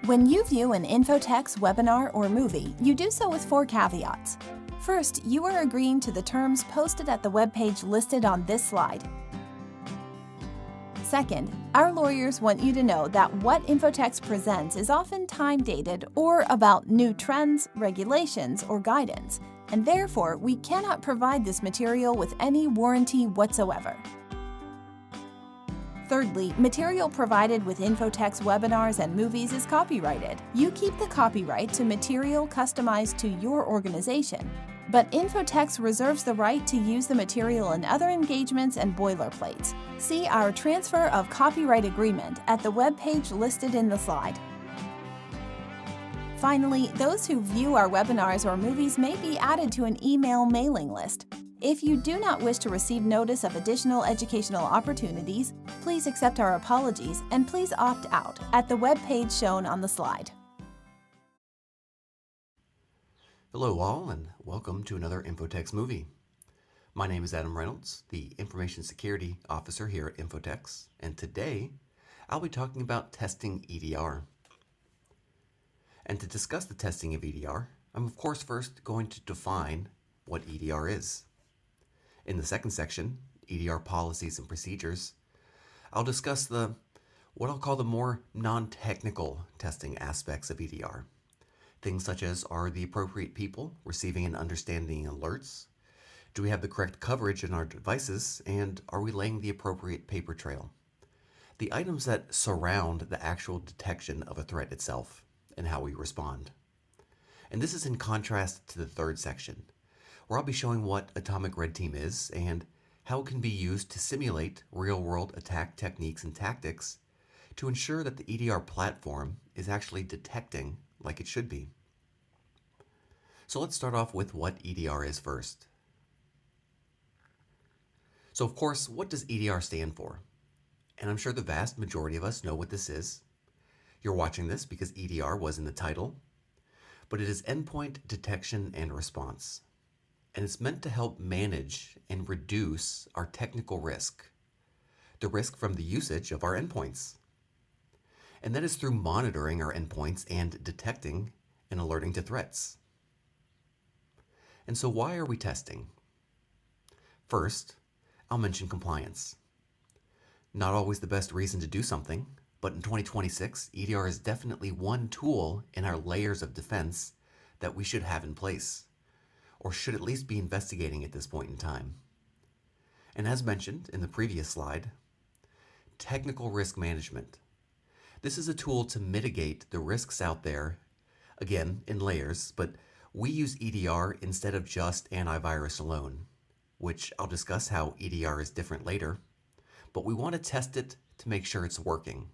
When you view an infotext, webinar, or movie, you do so with 4 caveats. First, you are agreeing to the terms posted at the webpage listed on this slide. Second, our lawyers want you to know that what infotext presents is often time-dated or about new trends, regulations, or guidance, and therefore we cannot provide this material with any warranty whatsoever. Thirdly, material provided with infotext webinars and movies is copyrighted. You keep the copyright to material customized to your organization, but Infotext reserves the right to use the material in other engagements and boilerplates. See our Transfer of Copyright Agreement at the webpage listed in the slide. Finally, those who view our webinars or movies may be added to an email mailing list. If you do not wish to receive notice of additional educational opportunities, please accept our apologies and please opt out at the webpage shown on the slide. Hello all, and welcome to another Infotext movie. My name is Adam Reynolds, the Information Security Officer here at Infotext, and today I'll be talking about testing EDR. And to discuss the testing of EDR, I'm of course first going to define what EDR is. In the second section, EDR policies and procedures, I'll discuss what I'll call the more non-technical testing aspects of EDR. Things such as, are the appropriate people receiving and understanding alerts? Do we have the correct coverage in our devices? And are we laying the appropriate paper trail? The items that surround the actual detection of a threat itself and how we respond. And this is in contrast to the third section, where I'll be showing what Atomic Red Team is and how it can be used to simulate real-world attack techniques and tactics to ensure that the EDR platform is actually detecting like it should be. So let's start off with what EDR is first. So of course, what does EDR stand for? And I'm sure the vast majority of us know what this is. You're watching this because EDR was in the title, but it is Endpoint Detection and Response. And it's meant to help manage and reduce our technical risk, the risk from the usage of our endpoints. And that is through monitoring our endpoints and detecting and alerting to threats. And so why are we testing? First, I'll mention compliance. Not always the best reason to do something, but in 2026, EDR is definitely one tool in our layers of defense that we should have in place, or should at least be investigating at this point in time. And as mentioned in the previous slide, technical risk management. This is a tool to mitigate the risks out there, again, in layers, but we use EDR instead of just antivirus alone, which I'll discuss how EDR is different later, but we want to test it to make sure it's working.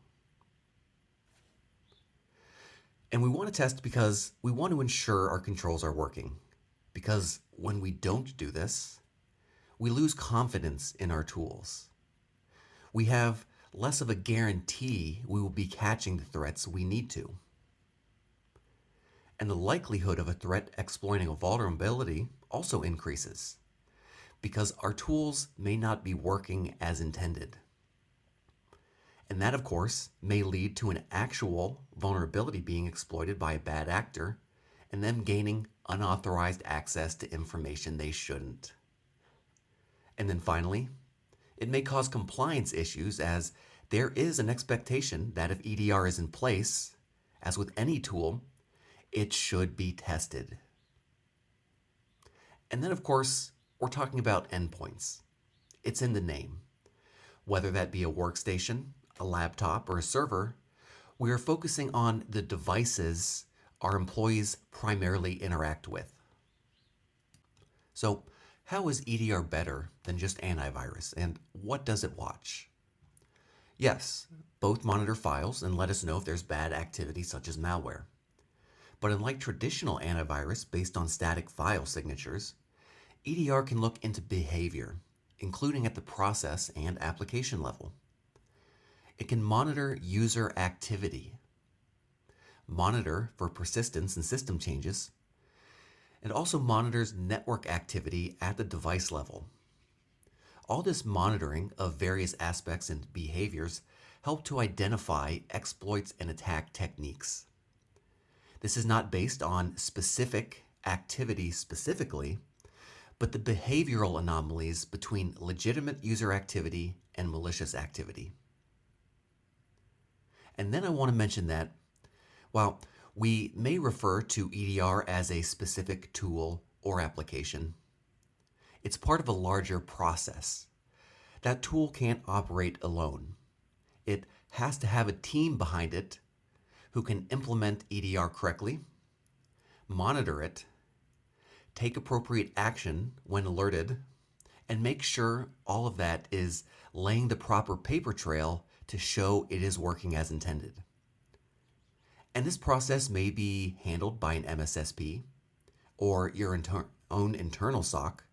And we want to test because we want to ensure our controls are working. Because when we don't do this, we lose confidence in our tools. We have less of a guarantee we will be catching the threats we need to. And the likelihood of a threat exploiting a vulnerability also increases because our tools may not be working as intended. And that, of course, may lead to an actual vulnerability being exploited by a bad actor and them gaining unauthorized access to information they shouldn't. And then finally, it may cause compliance issues as there is an expectation that if EDR is in place, as with any tool, it should be tested. And then of course, we're talking about endpoints. It's in the name. Whether that be a workstation, a laptop, or a server, we are focusing on the devices our employees primarily interact with. So how is EDR better than just antivirus, and what does it watch? Yes, both monitor files and let us know if there's bad activity such as malware. But unlike traditional antivirus based on static file signatures, EDR can look into behavior, including at the process and application level. It can monitor user activity, monitor for persistence and system changes, and also monitors network activity at the device level. All this monitoring of various aspects and behaviors help to identify exploits and attack techniques. This is not based on specific activity specifically, but the behavioral anomalies between legitimate user activity and malicious activity. And then I want to mention that while we may refer to EDR as a specific tool or application, it's part of a larger process. That tool can't operate alone. It has to have a team behind it who can implement EDR correctly, monitor it, take appropriate action when alerted, and make sure all of that is laying the proper paper trail to show it is working as intended. And this process may be handled by an MSSP or your own internal SOC,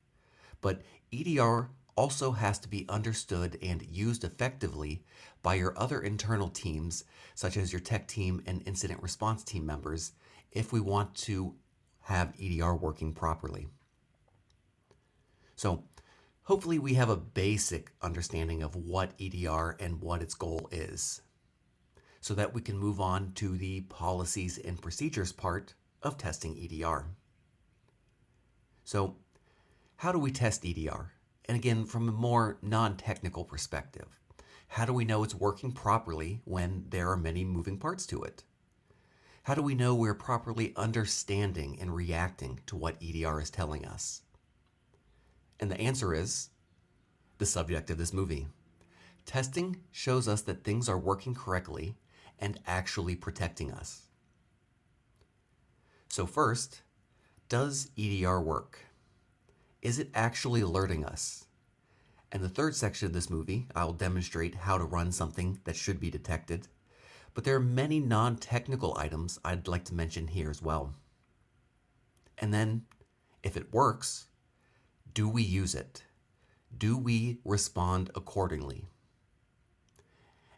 but EDR also has to be understood and used effectively by your other internal teams, such as your tech team and incident response team members, if we want to have EDR working properly. So hopefully we have a basic understanding of what EDR and what its goal is, so that we can move on to the policies and procedures part of testing EDR. So how do we test EDR? And again, from a more non-technical perspective, how do we know it's working properly when there are many moving parts to it? How do we know we're properly understanding and reacting to what EDR is telling us? And the answer is the subject of this movie. Testing shows us that things are working correctly and actually protecting us. So first, does EDR work? Is it actually alerting us? In the third section of this movie, I'll demonstrate how to run something that should be detected, but there are many non-technical items I'd like to mention here as well. And then, if it works, do we use it? Do we respond accordingly?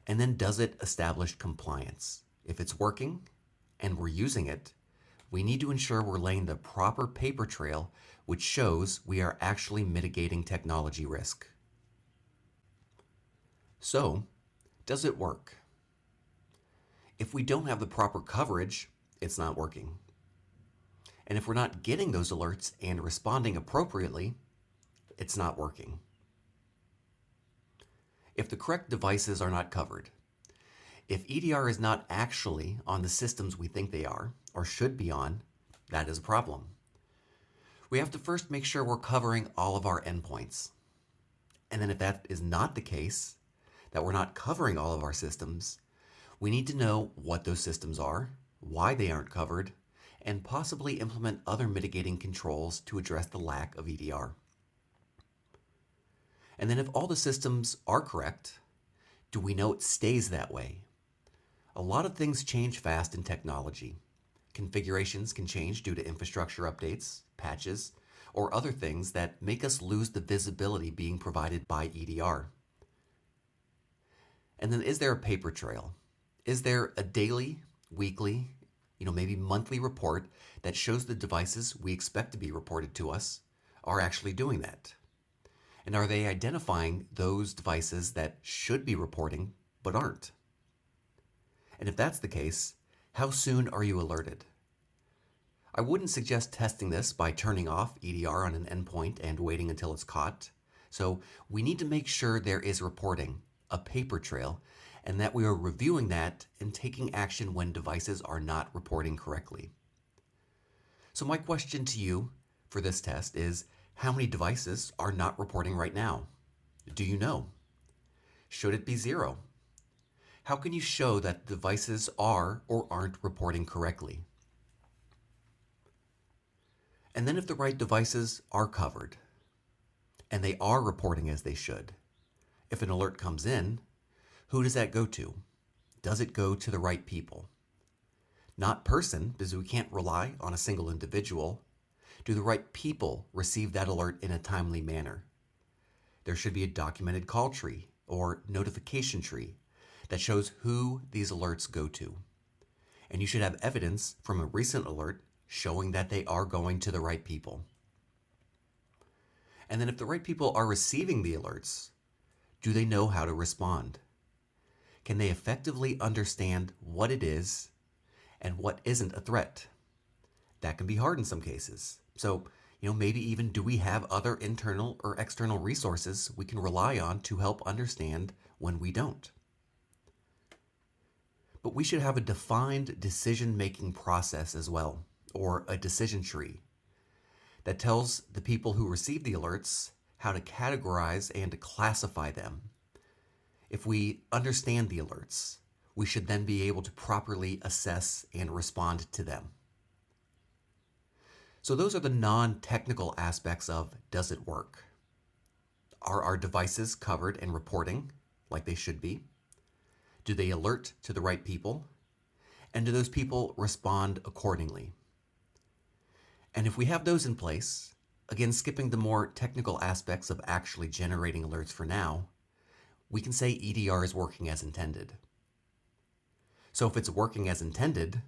And then, does it establish compliance? If it's working and we're using it, we need to ensure we're laying the proper paper trail which shows we are actually mitigating technology risk. So, does it work? If we don't have the proper coverage, it's not working. And if we're not getting those alerts and responding appropriately, it's not working. If the correct devices are not covered, if EDR is not actually on the systems we think they are, or should be on, that is a problem. We have to first make sure we're covering all of our endpoints. And then if that is not the case, that we're not covering all of our systems, we need to know what those systems are, why they aren't covered, and possibly implement other mitigating controls to address the lack of EDR. And then if all the systems are correct, do we know it stays that way? A lot of things change fast in technology. Configurations can change due to infrastructure updates, patches, or other things that make us lose the visibility being provided by EDR. And then is there a paper trail? Is there a daily, weekly, maybe monthly report that shows the devices we expect to be reported to us are actually doing that? And are they identifying those devices that should be reporting but aren't? And if that's the case, how soon are you alerted? I wouldn't suggest testing this by turning off EDR on an endpoint and waiting until it's caught. So we need to make sure there is reporting, a paper trail, and that we are reviewing that and taking action when devices are not reporting correctly. So my question to you for this test is, how many devices are not reporting right now? Do you know? Should it be 0? How can you show that devices are or aren't reporting correctly? And then if the right devices are covered and they are reporting as they should, if an alert comes in, who does that go to? Does it go to the right people? Not person, because we can't rely on a single individual. Do the right people receive that alert in a timely manner? There should be a documented call tree or notification tree that shows who these alerts go to. And you should have evidence from a recent alert showing that they are going to the right people. And then if the right people are receiving the alerts, do they know how to respond? Can they effectively understand what it is and what isn't a threat. That can be hard in some cases. So, maybe even do we have other internal or external resources we can rely on to help understand when we don't? But we should have a defined decision-making process as well, or a decision tree, that tells the people who receive the alerts how to categorize and to classify them. If we understand the alerts, we should then be able to properly assess and respond to them. So those are the non-technical aspects of does it work? Are our devices covered and reporting like they should be? Do they alert to the right people? And do those people respond accordingly? And if we have those in place, again, skipping the more technical aspects of actually generating alerts for now, we can say EDR is working as intended. So if it's working as intended,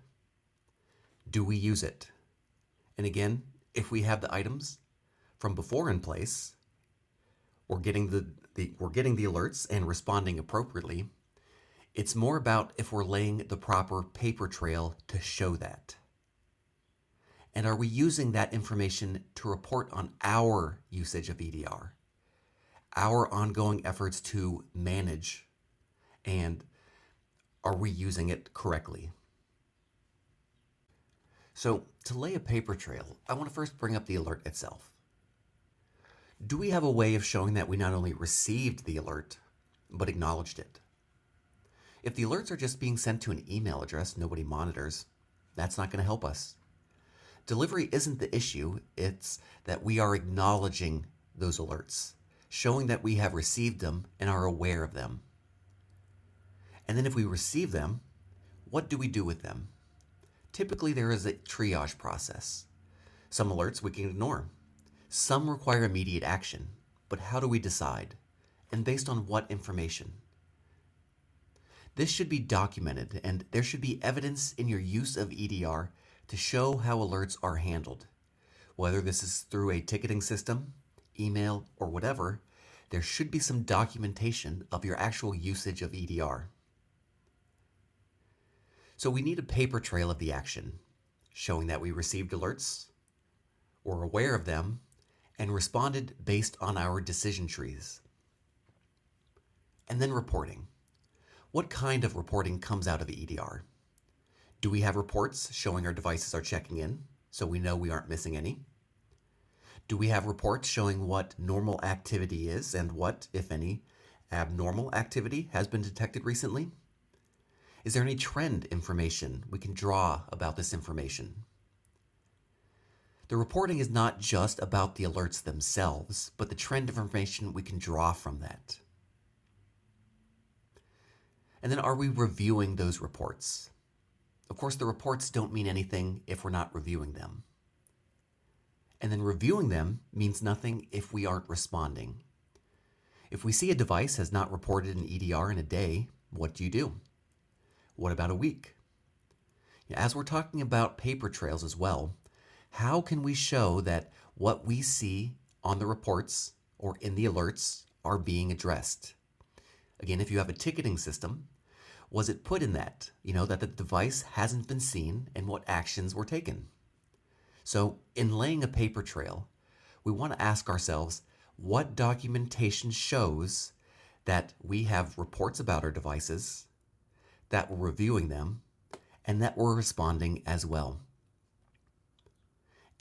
do we use it? And again, if we have the items from before in place, we're getting the alerts and responding appropriately. It's more about if we're laying the proper paper trail to show that. And are we using that information to report on our usage of EDR, our ongoing efforts to manage, and are we using it correctly? So to lay a paper trail, I want to first bring up the alert itself. Do we have a way of showing that we not only received the alert, but acknowledged it? If the alerts are just being sent to an email address nobody monitors, that's not going to help us. Delivery isn't the issue, it's that we are acknowledging those alerts, showing that we have received them and are aware of them. And then if we receive them, what do we do with them? Typically there is a triage process. Some alerts we can ignore. Some require immediate action, but how do we decide? And based on what information? This should be documented, and there should be evidence in your use of EDR to show how alerts are handled. Whether this is through a ticketing system, email, or whatever, there should be some documentation of your actual usage of EDR. So we need a paper trail of the action, showing that we received alerts, were aware of them, and responded based on our decision trees. And then reporting. What kind of reporting comes out of EDR? Do we have reports showing our devices are checking in, so we know we aren't missing any? Do we have reports showing what normal activity is and what, if any, abnormal activity has been detected recently? Is there any trend information we can draw about this information? The reporting is not just about the alerts themselves, but the trend information we can draw from that. And then are we reviewing those reports? Of course, the reports don't mean anything if we're not reviewing them. And then reviewing them means nothing if we aren't responding. If we see a device has not reported an EDR in a day, what do? What about a week? As we're talking about paper trails as well, how can we show that what we see on the reports or in the alerts are being addressed? Again, if you have a ticketing system, was it put in that, that the device hasn't been seen and what actions were taken? So in laying a paper trail, we want to ask ourselves, what documentation shows that we have reports about our devices, that we're reviewing them, and that we're responding as well?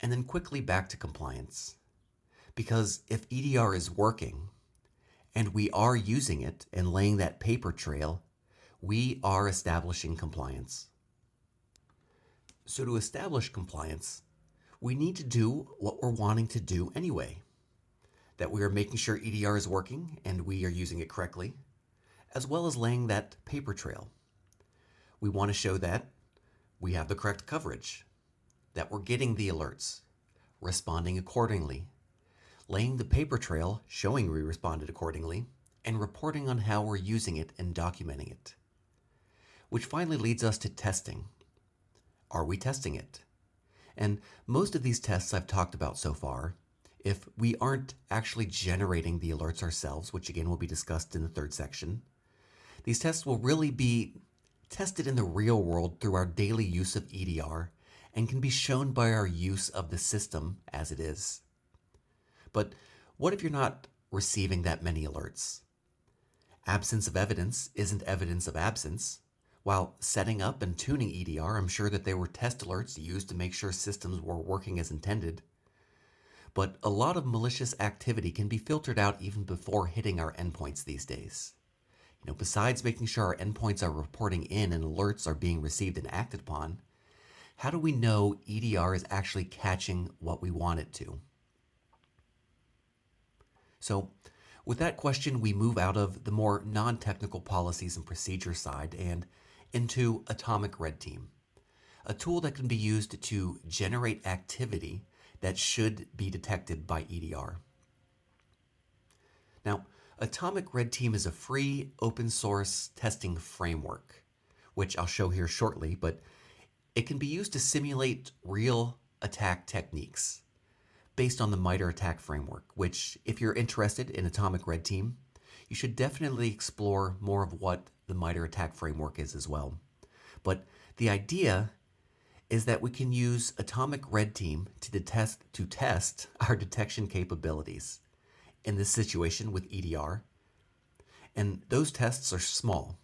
And then quickly back to compliance. Because if EDR is working, and we are using it and laying that paper trail, we are establishing compliance. So to establish compliance, we need to do what we're wanting to do anyway. That we are making sure EDR is working and we are using it correctly, as well as laying that paper trail. We want to show that we have the correct coverage, that we're getting the alerts, responding accordingly, laying the paper trail showing we responded accordingly, and reporting on how we're using it and documenting it. Which finally leads us to testing. Are we testing it? And most of these tests I've talked about so far, if we aren't actually generating the alerts ourselves, which again will be discussed in the third section, these tests will really be tested in the real world through our daily use of EDR and can be shown by our use of the system as it is. But what if you're not receiving that many alerts? Absence of evidence isn't evidence of absence. While setting up and tuning EDR, I'm sure that there were test alerts used to make sure systems were working as intended. But a lot of malicious activity can be filtered out even before hitting our endpoints these days. Besides making sure our endpoints are reporting in and alerts are being received and acted upon, how do we know EDR is actually catching what we want it to? So, with that question, we move out of the more non-technical policies and procedure side and into Atomic Red Team, a tool that can be used to generate activity that should be detected by EDR. Now, Atomic Red Team is a free open source testing framework, which I'll show here shortly, but it can be used to simulate real attack techniques based on the MITRE ATT&CK framework, which, if you're interested in Atomic Red Team, you should definitely explore more of what the MITRE ATT&CK framework is as well. But the idea is that we can use Atomic Red Team to test our detection capabilities in this situation with EDR. And those tests are small.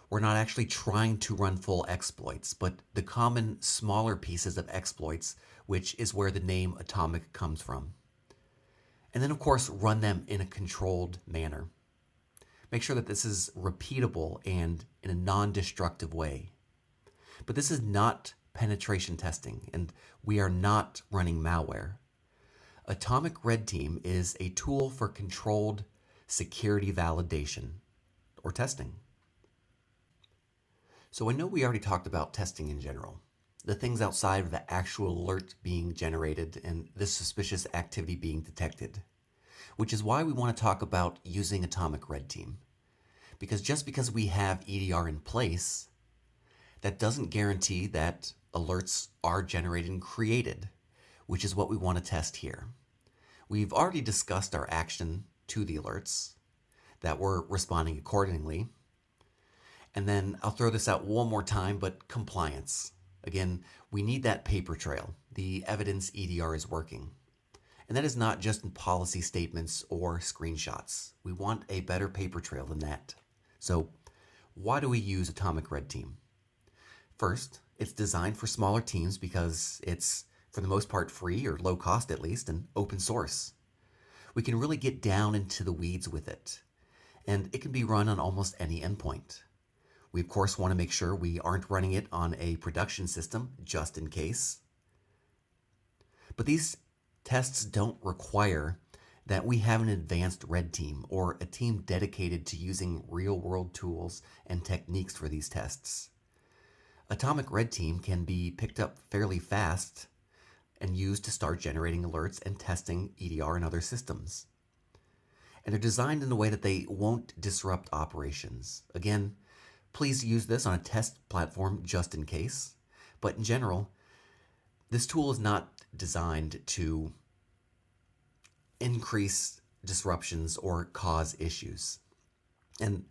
We're not actually trying to run full exploits, but the common smaller pieces of exploits, which is where the name Atomic comes from. And then, of course, run them in a controlled manner. Make sure that this is repeatable and in a non-destructive way. But this is not penetration testing, and we are not running malware. Atomic Red Team is a tool for controlled security validation or testing. So I know we already talked about testing in general, the things outside of the actual alert being generated and the suspicious activity being detected, which is why we want to talk about using Atomic Red Team. Because just because we have EDR in place, that doesn't guarantee that alerts are generated and created, which is what we want to test here. We've already discussed our action to the alerts, that we're responding accordingly. And then I'll throw this out one more time, but compliance. Again, we need that paper trail, the evidence EDR is working. And that is not just in policy statements or screenshots. We want a better paper trail than that. So why do we use Atomic Red Team? First, it's designed for smaller teams because it's, for the most part, free or low cost at least, and open source. We can really get down into the weeds with it, and it can be run on almost any endpoint. We, of course, want to make sure we aren't running it on a production system, just in case. But these tests don't require that we have an advanced red team or a team dedicated to using real-world tools and techniques for these tests. Atomic Red Team can be picked up fairly fast and used to start generating alerts and testing EDR and other systems. And they're designed in a way that they won't disrupt operations. Again, please use this on a test platform just in case. But in general, this tool is not designed to increase disruptions or cause issues. And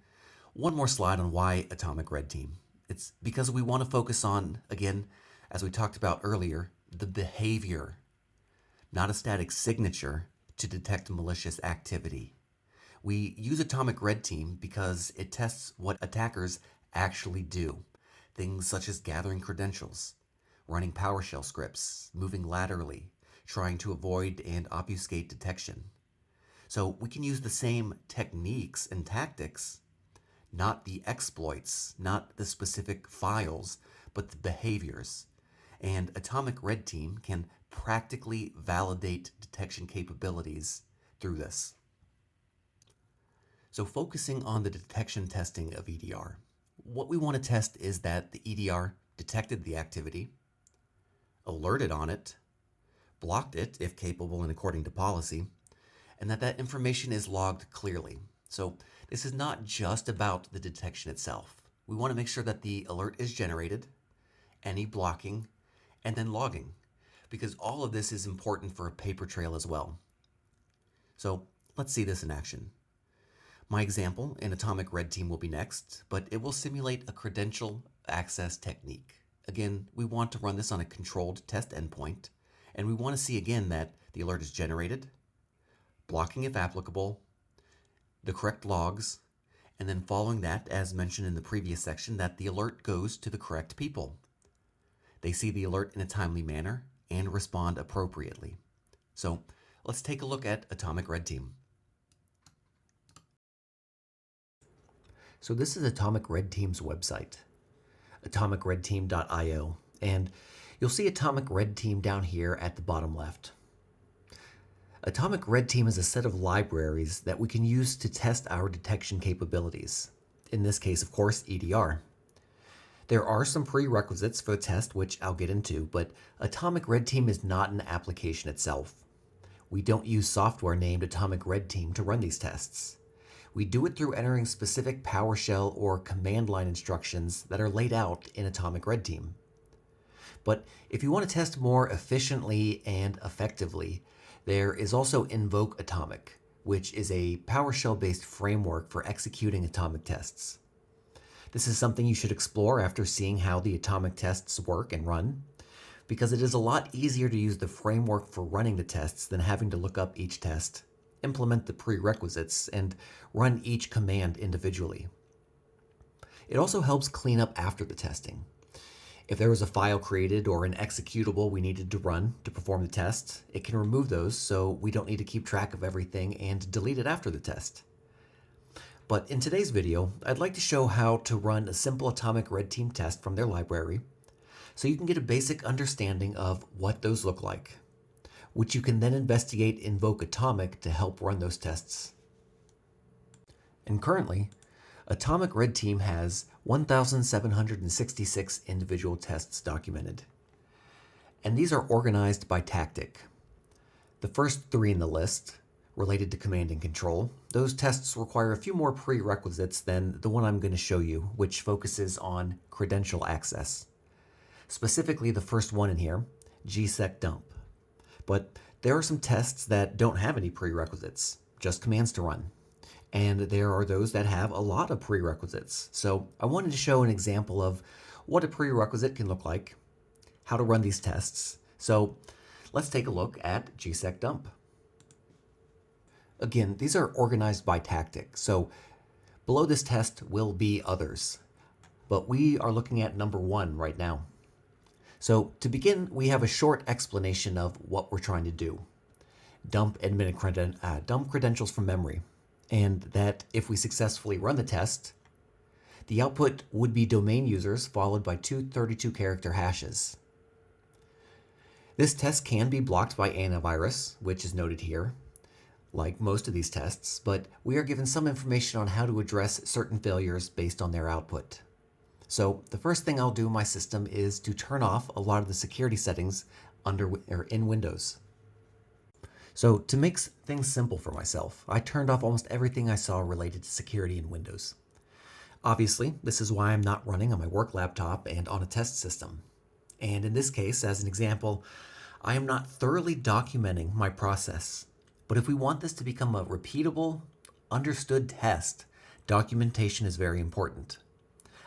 one more slide on why Atomic Red Team. It's because we want to focus on, again, as we talked about earlier, the behavior, not a static signature, to detect malicious activity. We use Atomic Red Team because it tests what attackers actually do. Things such as gathering credentials, running PowerShell scripts, moving laterally, trying to avoid and obfuscate detection. So we can use the same techniques and tactics, not the exploits, not the specific files, but the behaviors. And Atomic Red Team can practically validate detection capabilities through this. So focusing on the detection testing of EDR, what we want to test is that the EDR detected the activity, alerted on it, blocked it if capable and according to policy, and that information is logged clearly. So this is not just about the detection itself. We want to make sure that the alert is generated, any blocking, and then logging, because all of this is important for a paper trail as well. So let's see this in action. My example in Atomic Red Team will be next, but it will simulate a credential access technique. Again, we want to run this on a controlled test endpoint, and we want to see again that the alert is generated, blocking if applicable, the correct logs, and then following that, as mentioned in the previous section, that the alert goes to the correct people. They see the alert in a timely manner and respond appropriately. So let's take a look at Atomic Red Team. So this is Atomic Red Team's website, atomicredteam.io, and you'll see Atomic Red Team down here at the bottom left. Atomic Red Team is a set of libraries that we can use to test our detection capabilities. In this case, of course, EDR. There are some prerequisites for the test, which I'll get into, but Atomic Red Team is not an application itself. We don't use software named Atomic Red Team to run these tests. We do it through entering specific PowerShell or command line instructions that are laid out in Atomic Red Team. But if you want to test more efficiently and effectively, there is also Invoke Atomic, which is a PowerShell-based framework for executing atomic tests. This is something you should explore after seeing how the atomic tests work and run, because it is a lot easier to use the framework for running the tests than having to look up each test, implement the prerequisites, and run each command individually. It also helps clean up after the testing. If there was a file created or an executable we needed to run to perform the test, it can remove those so we don't need to keep track of everything and delete it after the test. But in today's video, I'd like to show how to run a simple Atomic Red Team test from their library so you can get a basic understanding of what those look like, which you can then investigate Invoke Atomic to help run those tests. And currently, Atomic Red Team has 1,766 individual tests documented. And these are organized by tactic. The first three in the list, related to command and control, those tests require a few more prerequisites than the one I'm going to show you, which focuses on credential access. Specifically, the first one in here, gsecdump. But there are some tests that don't have any prerequisites, just commands to run. And there are those that have a lot of prerequisites. So I wanted to show an example of what a prerequisite can look like, how to run these tests. So let's take a look at gsecdump. Again, these are organized by tactic. So below this test will be others, but we are looking at number 1 right now. So to begin, we have a short explanation of what we're trying to do. Dump credentials from memory, and that if we successfully run the test, the output would be domain users followed by 2 32-character hashes. This test can be blocked by antivirus, which is noted here, like most of these tests, but we are given some information on how to address certain failures based on their output. So the first thing I'll do in my system is to turn off a lot of the security settings in Windows. So to make things simple for myself, I turned off almost everything I saw related to security in Windows. Obviously, this is why I'm not running on my work laptop and on a test system. And in this case, as an example, I am not thoroughly documenting my process. But if we want this to become a repeatable, understood test, documentation is very important.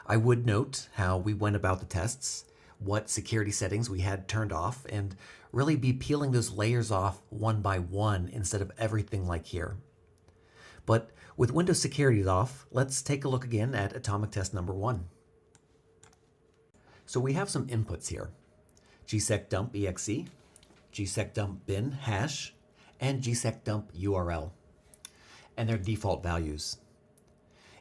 I would note how we went about the tests, what security settings we had turned off, and really be peeling those layers off one by one instead of everything like here. But with Windows security off, let's take a look again at atomic test number 1. So we have some inputs here: gsecdump exe, gsecdump bin hash, and gsecdump URL, and their default values.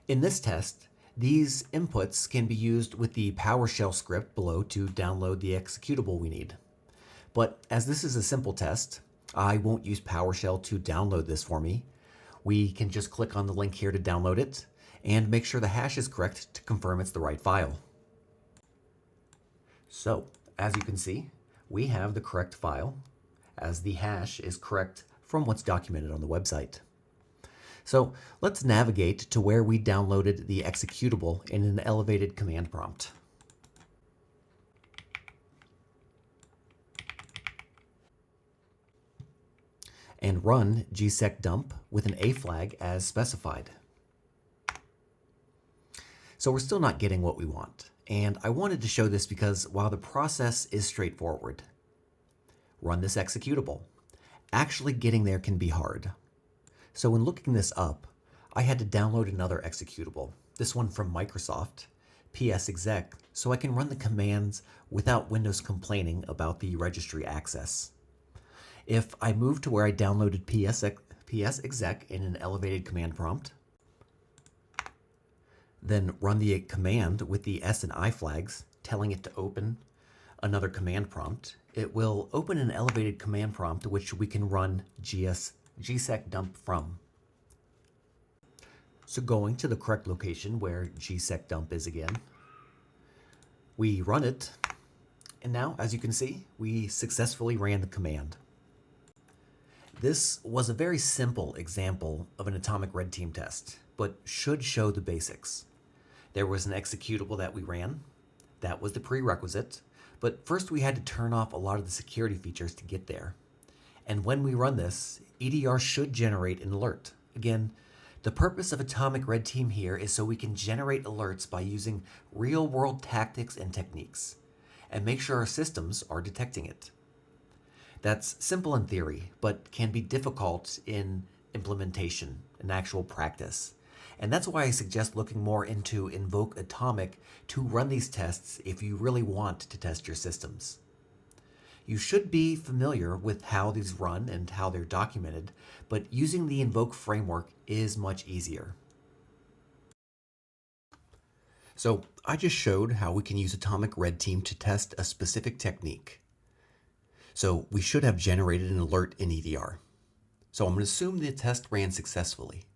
In this test, these inputs can be used with the PowerShell script below to download the executable we need. But as this is a simple test, I won't use PowerShell to download this for me. We can just click on the link here to download it and make sure the hash is correct to confirm it's the right file. So, as you can see, we have the correct file, as the hash is correct from what's documented on the website. So let's navigate to where we downloaded the executable in an elevated command prompt. And run gsecdump with an A flag as specified. So we're still not getting what we want. And I wanted to show this because while the process is straightforward, run this executable. Actually getting there can be hard. So when looking this up, I had to download another executable, this one from Microsoft, psexec, so I can run the commands without Windows complaining about the registry access. If I move to where I downloaded psexec in an elevated command prompt, then run the command with the S and I flags, telling it to open another command prompt, it will open an elevated command prompt which we can run gsec dump from. So going to the correct location where gsec dump is again, we run it, and now, as you can see, we successfully ran the command. This was a very simple example of an atomic red team test, but should show the basics. There was an executable that we ran. That was the prerequisite, but first we had to turn off a lot of the security features to get there. And when we run this, EDR should generate an alert. Again, the purpose of Atomic Red Team here is so we can generate alerts by using real-world tactics and techniques, and make sure our systems are detecting it. That's simple in theory, but can be difficult in implementation, in actual practice. And that's why I suggest looking more into Invoke Atomic to run these tests if you really want to test your systems. You should be familiar with how these run and how they're documented, but using the Invoke framework is much easier. So I just showed how we can use Atomic Red Team to test a specific technique. So we should have generated an alert in EDR. So I'm going to assume the test ran successfully.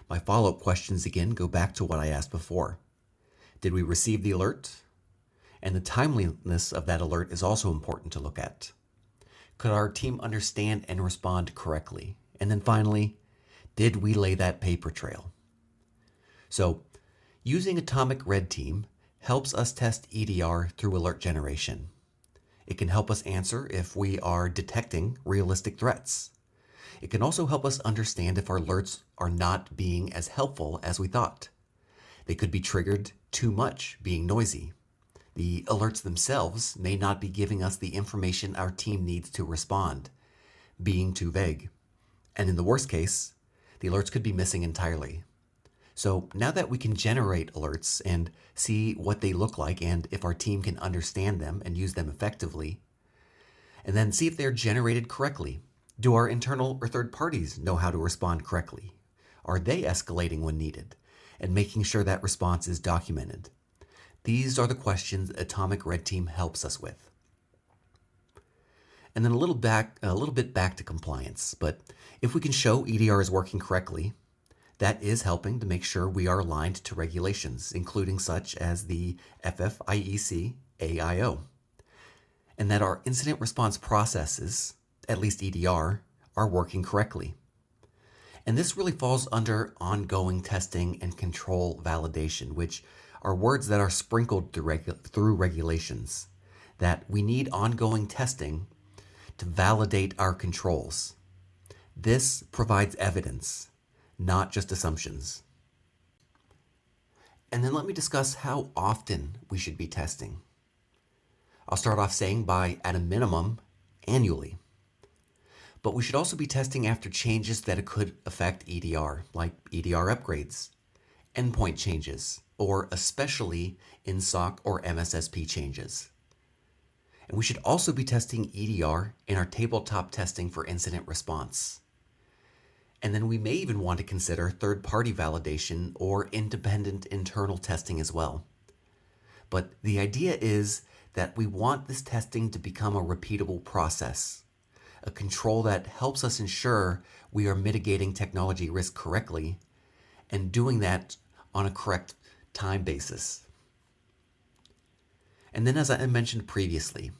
My follow-up questions again go back to what I asked before. Did we receive the alert? And the timeliness of that alert is also important to look at. Could our team understand and respond correctly? And then finally, did we lay that paper trail? So, using Atomic Red Team helps us test EDR through alert generation. It can help us answer if we are detecting realistic threats. It can also help us understand if our alerts are not being as helpful as we thought. They could be triggered too much, being noisy. The alerts themselves may not be giving us the information our team needs to respond, being too vague. And in the worst case, the alerts could be missing entirely. So now that we can generate alerts and see what they look like and if our team can understand them and use them effectively, and then see if they're generated correctly. Do our internal or third parties know how to respond correctly? Are they escalating when needed? And making sure that response is documented. These are the questions Atomic Red Team helps us with. And then a little bit back to compliance. But if we can show EDR is working correctly, that is helping to make sure we are aligned to regulations, including such as the FFIEC AIO, and that our incident response processes, at least EDR, are working correctly. And this really falls under ongoing testing and control validation, which are words that are sprinkled through regulations, that we need ongoing testing to validate our controls. This provides evidence, not just assumptions. And then let me discuss how often we should be testing. I'll start off saying at a minimum, annually. But we should also be testing after changes that could affect EDR, like EDR upgrades, endpoint changes, or especially in SOC or MSSP changes. And we should also be testing EDR in our tabletop testing for incident response. And then we may even want to consider third-party validation or independent internal testing as well. But the idea is that we want this testing to become a repeatable process, a control that helps us ensure we are mitigating technology risk correctly and doing that on a correct time basis. And then, as I mentioned previously,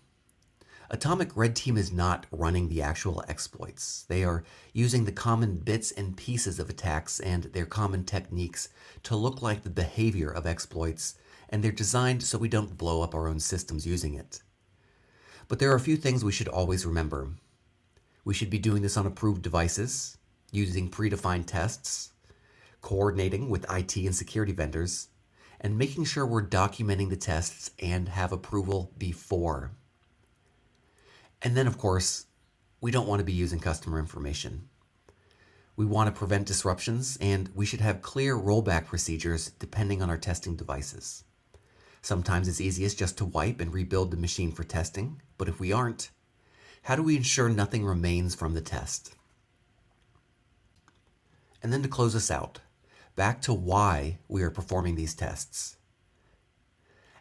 Atomic Red Team is not running the actual exploits. They are using the common bits and pieces of attacks and their common techniques to look like the behavior of exploits, and they're designed so we don't blow up our own systems using it. But there are a few things we should always remember. We should be doing this on approved devices, using predefined tests, coordinating with IT and security vendors, and making sure we're documenting the tests and have approval before. And then, of course, we don't want to be using customer information. We want to prevent disruptions, and we should have clear rollback procedures depending on our testing devices. Sometimes it's easiest just to wipe and rebuild the machine for testing, but if we aren't, how do we ensure nothing remains from the test? And then to close us out, back to why we are performing these tests.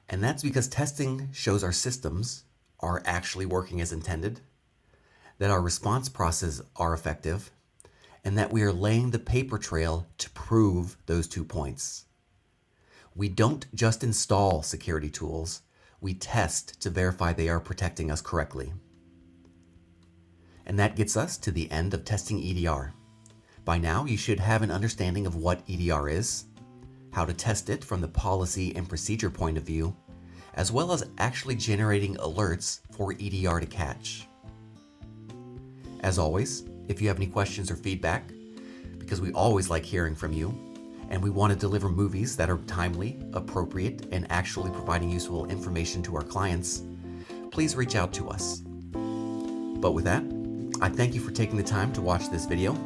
And that's because testing shows our systems are actually working as intended, that our response processes are effective, and that we are laying the paper trail to prove those 2 points. We don't just install security tools, we test to verify they are protecting us correctly. And that gets us to the end of testing EDR. By now, you should have an understanding of what EDR is, how to test it from the policy and procedure point of view, as well as actually generating alerts for EDR to catch. As always, if you have any questions or feedback, because we always like hearing from you, and we want to deliver movies that are timely, appropriate, and actually providing useful information to our clients, please reach out to us. But with that, I thank you for taking the time to watch this video.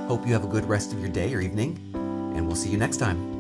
Hope you have a good rest of your day or evening, and we'll see you next time.